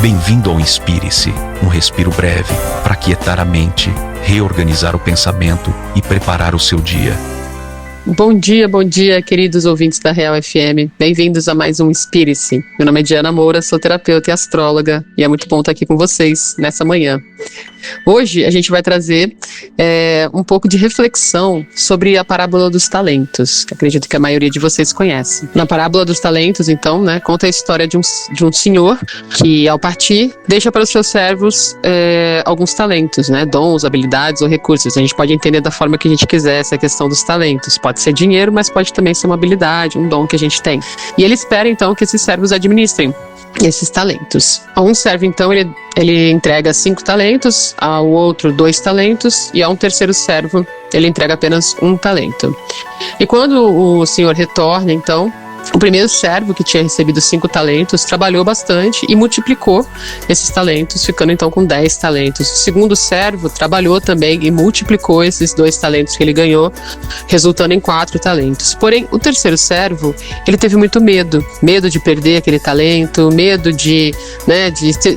Bem-vindo ao Inspire-se, um respiro breve para aquietar a mente, reorganizar o pensamento e preparar o seu dia. Bom dia, queridos ouvintes da Real FM. Bem-vindos a mais um Inspire-se. Meu nome é Diana Moura, sou terapeuta e astróloga, e é muito bom estar aqui com vocês nessa manhã. Hoje a gente vai trazer um pouco de reflexão sobre a parábola dos talentos, que acredito que a maioria de vocês conhece. Na parábola dos talentos, então, conta a história de um senhor que, ao partir, deixa para os seus servos alguns talentos, dons, habilidades ou recursos. A gente pode entender da forma que a gente quiser essa questão dos talentos. Pode ser dinheiro, mas pode também ser uma habilidade, um dom que a gente tem. E ele espera, então, que esses servos administrem esses talentos. A um servo, então, ele entrega 5 talentos, ao outro 2 talentos, e a um terceiro servo ele entrega apenas 1 talento. E quando o senhor retorna, então, o primeiro servo, que tinha recebido 5 talentos, trabalhou bastante e multiplicou esses talentos, ficando então com 10 talentos. O segundo servo trabalhou também e multiplicou esses 2 talentos que ele ganhou, resultando em 4 talentos. Porém, o terceiro servo, ele teve muito medo de perder aquele talento, medo de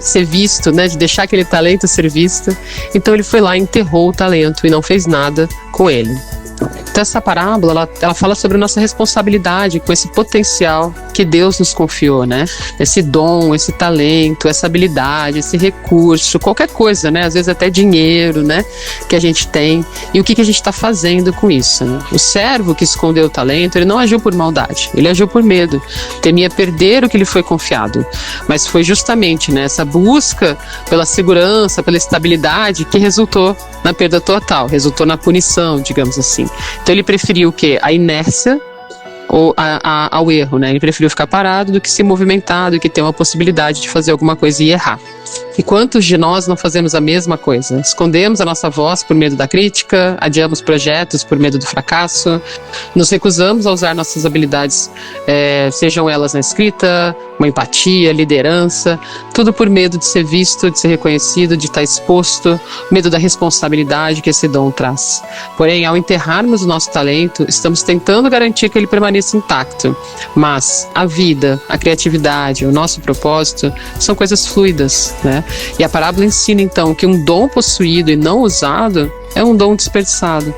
ser visto, de deixar aquele talento ser visto. Então ele foi lá e enterrou o talento e não fez nada com ele. Então essa parábola, ela fala sobre a nossa responsabilidade com esse potencial que Deus nos confiou, Esse dom, esse talento, essa habilidade, esse recurso, qualquer coisa, Às vezes até dinheiro, que a gente tem. E o que a gente está fazendo com isso, O servo que escondeu o talento, ele não agiu por maldade, ele agiu por medo. Temia perder o que lhe foi confiado. Mas foi justamente essa busca pela segurança, pela estabilidade, que resultou na perda total, resultou na punição, digamos assim. Então ele preferiu o quê? A inércia ou ao erro, Ele preferiu ficar parado do que se movimentar, do que ter uma possibilidade de fazer alguma coisa e errar. E quantos de nós não fazemos a mesma coisa? Escondemos a nossa voz por medo da crítica, adiamos projetos por medo do fracasso, nos recusamos a usar nossas habilidades, sejam elas na escrita, uma empatia, liderança, tudo por medo de ser visto, de ser reconhecido, de estar exposto, medo da responsabilidade que esse dom traz. Porém, ao enterrarmos o nosso talento, estamos tentando garantir que ele permaneça intacto. Mas a vida, a criatividade, o nosso propósito são coisas fluidas, E a parábola ensina, então, que um dom possuído e não usado é um dom desperdiçado.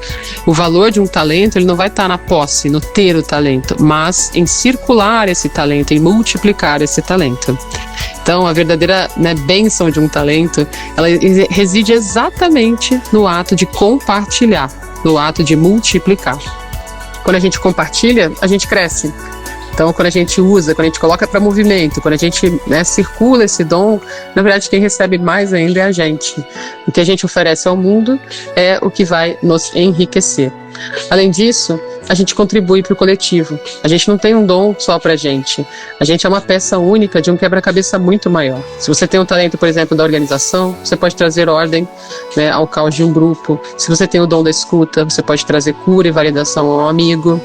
O valor de um talento, ele não vai estar na posse, no ter o talento, mas em circular esse talento, em multiplicar esse talento. Então, a verdadeira bênção de um talento, ela reside exatamente no ato de compartilhar, no ato de multiplicar. Quando a gente compartilha, a gente cresce. Então, quando a gente usa, quando a gente coloca para movimento, quando a gente circula esse dom, na verdade, quem recebe mais ainda é a gente. O que a gente oferece ao mundo é o que vai nos enriquecer. Além disso, a gente contribui para o coletivo. A gente não tem um dom só para a gente. A gente é uma peça única de um quebra-cabeça muito maior. Se você tem um talento, por exemplo, da organização, você pode trazer ordem ao caos de um grupo. Se você tem o dom da escuta, você pode trazer cura e validação a um amigo.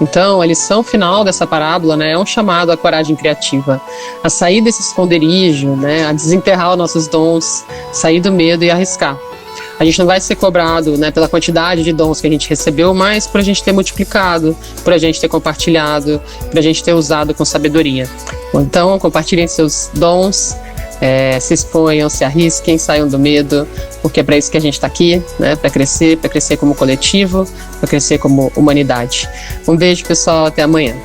Então, a lição final dessa parábola é um chamado à coragem criativa, a sair desse esconderijo, a desenterrar os nossos dons, sair do medo e arriscar. A gente não vai ser cobrado pela quantidade de dons que a gente recebeu, mas por a gente ter multiplicado, por a gente ter compartilhado, por a gente ter usado com sabedoria. Então, compartilhem seus dons, se exponham, se arrisquem, saiam do medo, porque é para isso que a gente está aqui, para crescer como coletivo, para crescer como humanidade. Um beijo, pessoal, até amanhã.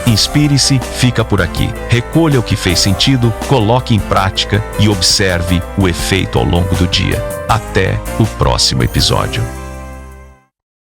Inspire-se, fica por aqui. Recolha o que fez sentido, coloque em prática e observe o efeito ao longo do dia. Até o próximo episódio.